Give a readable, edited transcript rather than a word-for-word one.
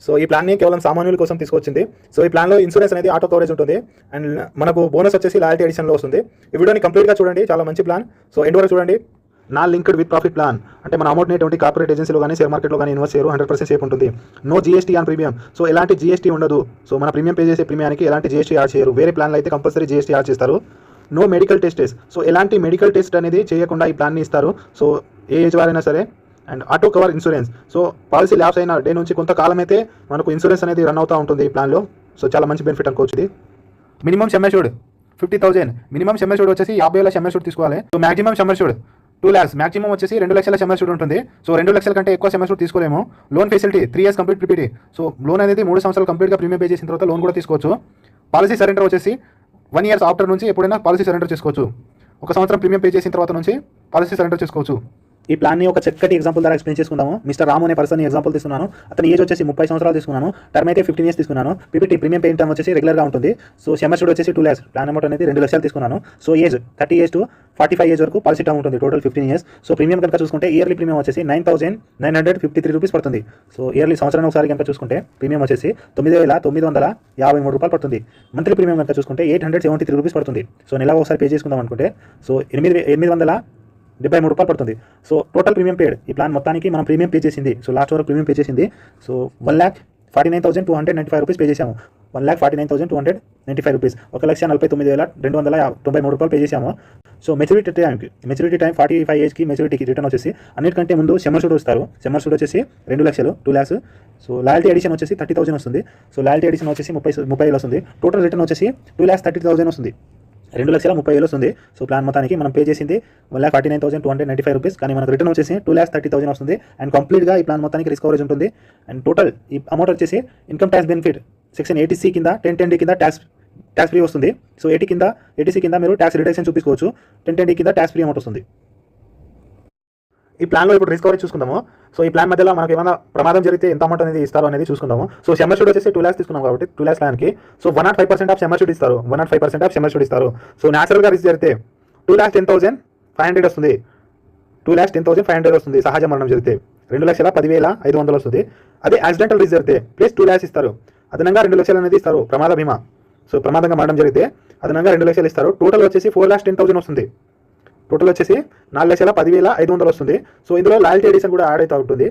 So ఈ ప్లాన్ని కేవలం సామాన్యుల కోసం తీసుకొచ్చింది. సో ఈ ప్లాన్లో ఇన్సూరెన్స్ అనేది ఆటో కవరేజ్ ఉంటుంది అండ్ మనకు బోనస్ వచ్చేసి లాయల్టీ ఎడిషన్లో వస్తుంది. ఈ వీడియోని కంప్లీట్గా చూడండి, చాలా మంచి ప్లాన్. సో ఎండ్ వరకు చూడండి. నా లింక్డ్ విత్ ప్రాఫిట్ ప్లాన్ అంటే మన అమౌంట్ని ఎటువంటి కార్పొరేట్ ఏజెన్సీలో కానీ షేర్ మార్కెట్లో కానీ ఇన్వెస్ట్ చేయరు, 100% సేఫ్ ఉంటుంది. No GST on premium. So ఎలాంటి జీఎస్టీ ఉండదు. సో మన ప్రీమియం పే చేసే ప్రీమియానికి ఎలాంటి జీఎస్టీ యాడ్ చేయరు. వేరే ప్లాన్లో అయితే కంపల్సరీ జీఎస్టీ యాడ్ చేస్తారు. No medical tests. సో ఎలాంటి మెడికల్ టెస్ట్ అనేది చేయకుండా ఈ ప్లాన్ని ఇస్తారు. సో ఏ ఏజ్ వారైనా సరే. And auto cover insurance. So policy lapse అయిన డే నుంచి కొంతకాలం అయితే మనకు ఇన్సూరెన్స్ అనేది రన్ అవుతూ ఉంటుంది ఈ ప్లాన్లో. సో చాలా మంచి బెనిఫిట్ అనుకోవచ్చు ఇది. మినిమం సమ్మర్ష్యూర్డ్ 50,000. మినిమం సమ్మర్ష్యూర్డ్ వచ్చేసి 50,000 సమ్మర్ష్యూర్డ్ తీసుకోవాలి. So maximum sum assured 2 lakhs. Maximum వచ్చేసి 2 లక్షల సమ్మర్ష్యూర్డ్ ఉంటుంది. సో 2 లక్షల కంటే ఎక్కువ సమ్మర్ష్యూర్డ్ తీసుకోలేము. Loan facility 3 years complete prepaid. So loan అనేది 3 సంవత్సరాలు కంప్లీట్గా ప్రీమియం పే చేసిన తర్వాత లోన్ కూడా తీసుకోవచ్చు. పాలసీ సరెండర్ వచ్చేసి 1 year ఆఫ్టర్ నుంచి ఎప్పుడైనా పాలసీ సరెండర్ చేసుకోవచ్చు. 1 సంవత్సరం ప్రీమియం పే చేసిన తర్వాత నుంచి పాలసీ సరెండర్ చేసుకోవచ్చు. ఈ ప్లాన్ని ఒక చక్కటి ఎగ్జాంపుల్ ద్వారా ఎక్స్ప్లెయిన్ చేసుకుందాము. మిస్టర్ రాము అనే పర్సన్ ఎగ్జాంపుల్ తీసుకున్నాను. అతని ఏజ్ వచ్చేసి 30 సంవత్సరాలు తీసుకున్నాను. టర్మ్ అయితే 15 years తీసుకున్నాను. పీపీటీ ప్రీమియం పే టర్మ్ వచ్చేసి రెగ్యులర్గా ఉంటుంది. సో సమ్మర్ష్యూర్డ్ వచ్చేసి 2 lakhs. ప్లాన్ అమౌంట్ అనేది 2 లక్షలు తీసుకున్నాను. So age 30 years to 45 years వరకు పాలసీ టర్మ్ ఉంటుంది. Total 15 years. సో ప్రీమియం కనుక చూసుకుంటే ఇయర్లీ ప్రీమియం వచ్చేసి 9,953 రూపీస్ పడుతుంది. సో ఇయర్లీ సంవత్సరానికి ఒకసారి కనుక చూసుకుంటే ప్రీమియం వచ్చేసి 9,953 రూపాయలు పడుతుంది. మంత్లీ ప్రీమియం కనుక చూసుకుంటే 873 రూపీస్ పడుతుంది. సో నెల ఒకసారి పే చేసుకుందాం అనుకుంటే సో 8,873 రూపాయలు పడుతుంది. సో టోటల్ ప్రీమియం పేడ్ ఈ ప్లాన్ మొత్తానికి మనం ప్రీమియం పే చేసింది. సో లాస్ట్ వరకు ప్రీమియం పే చేసింది. సో 1,49,295 రూపీస్ పే చేసాము. 1,49,295 రూపీస్. 1,49,293 రూపాయలు పే చేసాము. సో మెచ్యూరిటీ టైం 45 ఏజ్కి మెచ్యూరిటీకి రిటర్న్ వచ్చేసి అన్నిటికంటే ముందు సమ్మర్ష్యూర్డ్ వస్తారు. సమ్మర్ష్యూర్డ్ వచ్చేసి 2 లక్షలు 2 lakhs. సో లాయల్టీ ఎడిషన్ వచ్చేసి 30,000 వస్తుంది. సో లాయల్టీ ఎడిషన్ వచ్చేసి 30,000 వస్తుంది. టోటల్ రిటర్న్ వచ్చేసి 2,30,000 వస్తుంది. 2,30,000 వస్తుంది. సో ప్లాన్ మొత్తానికి మనం పే చేసింది 1,49,295 రూపీస్. కానీ మనకు రిటర్న్ వచ్చేసి 2,30,000 వస్తుంది. అండ్ కంప్లీట్గా ఈ ప్లాన్ మొత్తానికి రిస్క్ కవరేజ్ ఉంటుంది. అండ్ టోటల్ ఈ అమౌంట్ వచ్చేసి income tax benefit section 80C కింద 1010D కింద ట్యాక్స్ ఫ్రీ వస్తుంది. సో 80C కింద మీరు ట్యాక్స్ రిడక్షన్ చూపించుకోవచ్చు. 1010D కింద ట్యాక్స్ ఫ్రీ అమౌంట్ వస్తుంది. ఈ ప్లాన్లో ఇప్పుడు రిస్క్ కవరేజ్ చూసుకుందాము. సో ఈ ప్లాన్ మధ్యలో మనకి ఏమైనా ప్రమాదం జరిగితే ఎంత అమౌంట్ అనేది ఇస్తారు అనేది చూసుకుందాము. సో సమ్మర్ష్యూర్డ్ వచ్చేసి 2 lakhs తీసుకున్నాం కాబట్టి 2 lakhs ప్లాన్కి సో 105% ఆఫ్ సమ్మర్ష్యూర్డ్ ఇస్తారు. 105% ఆఫ్ సమ్మర్ష్యూర్డ్ ఇస్తారు. సో న్యాచురల్గా రిస్క్ జరిగితే 2,10,500 వస్తుంది. 2,10,500 వస్తుంది సహజ మరణం జరిగితే. 2,10,500 వస్తుంది. అదే యాక్సిడెంటల్ రిస్క్ జరిగితే ప్లస్ 2 lakhs ఇస్తారు. అదనంగా 2 లక్షలు అనేది ఇస్తారు ప్రమాద బీమా. సో ప్రమాదంగా మరణం జరిగితే అదనంగా 2 లక్షలు ఇస్తారు. టోటల్ వచ్చేసి 4,10,000 వస్తుంది. టోటల్ వచ్చేసి 4,10,500 వస్తుంది. సో ఇందులో లాయల్టీ ఎడిషన్ కూడా యాడ్ అవుతూ ఉంటుంది.